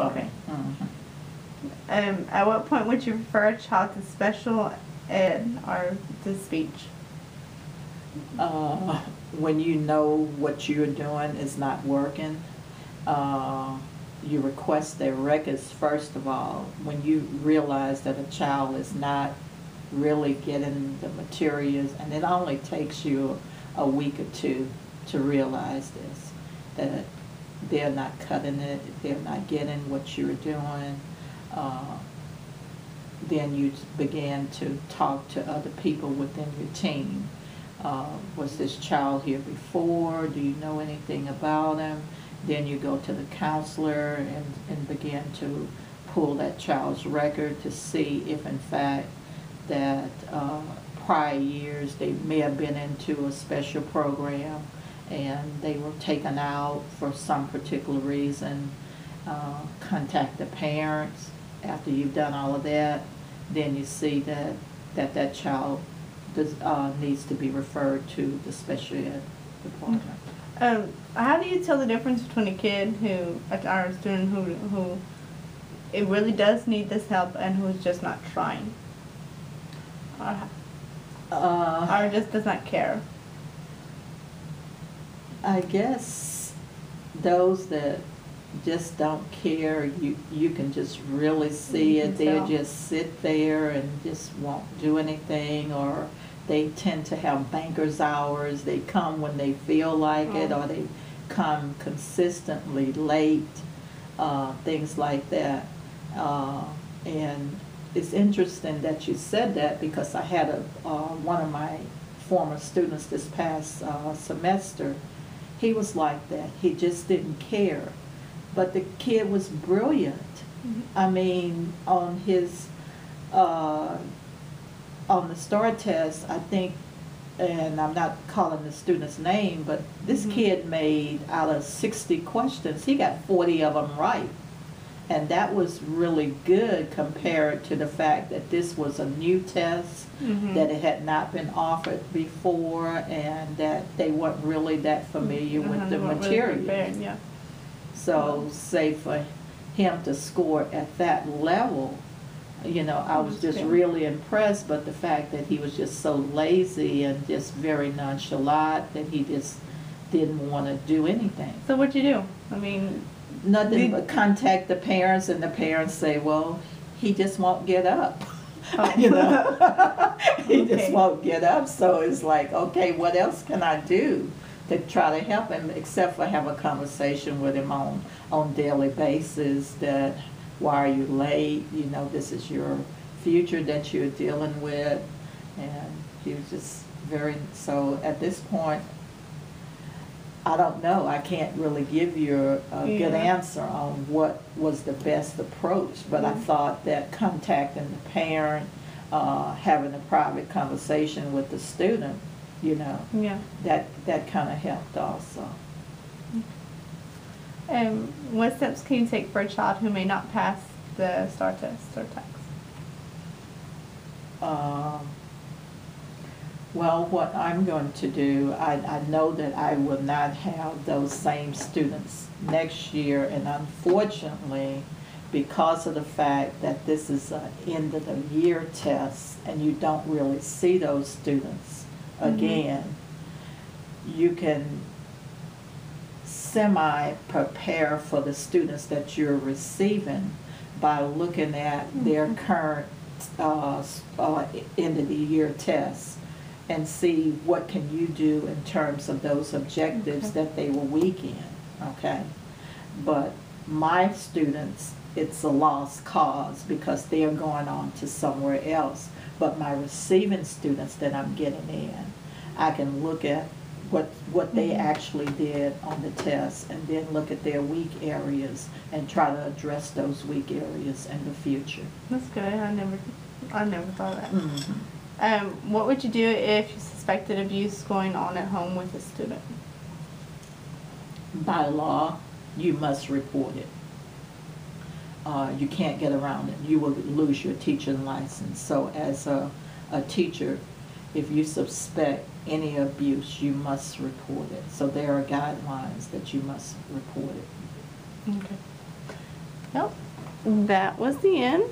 Okay. Mm-hmm. At what point would you refer a child to special ed or to speech? When you know what you're doing is not working, you request their records first of all. When you realize that a child is not really getting the materials, and it only takes you a week or two to realize this, that they're not cutting it, they're not getting what you're doing, then you begin to talk to other people within your team. Was this child here before? Do you know anything about him? Then you go to the counselor and begin to pull that child's record to see if in fact that prior years they may have been into a special program and they were taken out for some particular reason. Contact the parents. After you've done all of that, then you see that child needs to be referred to the special ed department. How do you tell the difference between a kid who, or a student who it really does need this help and who's just not trying, or just does not care? I guess those that just don't care, you can just really see it. They'll just sit there and just won't do anything, or they tend to have banker's hours. They come when they feel like it, or they come consistently late, things like that. And it's interesting that you said that, because I had one of my former students this past semester. He was like that. He just didn't care. But the kid was brilliant. Mm-hmm. I mean, on his on the STAR test, I think, and I'm not calling the student's name, but this mm-hmm. kid made, out of 60 questions, he got 40 of them right. And that was really good compared to the fact that this was a new test, mm-hmm. that it had not been offered before, and that they weren't really that familiar mm-hmm. with the material. Really yeah. So, say for him to score at that level, you know, I was just really impressed. But the fact that he was just so lazy and just very nonchalant that he just didn't want to do anything. So what'd you do? I mean, nothing but contact the parents, and the parents say, well, he just won't get up. Oh. You know, he just won't get up. So it's like, okay, what else can I do to try to help him, except for have a conversation with him on daily basis that, why are you late? You know, this is your future that you're dealing with. And he was just so at this point, I don't know. I can't really give you a good answer on what was the best approach, but I thought that contacting the parent, having a private conversation with the student, you know, that kind of helped also. What steps can you take for a child who may not pass the STAR test or TEKS? Well, what I'm going to do, I know that I will not have those same students next year, and unfortunately, because of the fact that this is an end of the year test and you don't really see those students again, you can semi-prepare for the students that you're receiving by looking at their current end of the year tests, and see what can you do in terms of those objectives that they were weak in, okay? But my students, it's a lost cause because they're going on to somewhere else. But my receiving students that I'm getting in, I can look at what they actually did on the test, and then look at their weak areas and try to address those weak areas in the future. That's good. I never thought of that. What would you do if you suspected abuse going on at home with a student? By law, you must report it. You can't get around it. You will lose your teaching license. So as a teacher, if you suspect any abuse, you must report it. So there are guidelines that you must report it. Okay. Well, that was the end.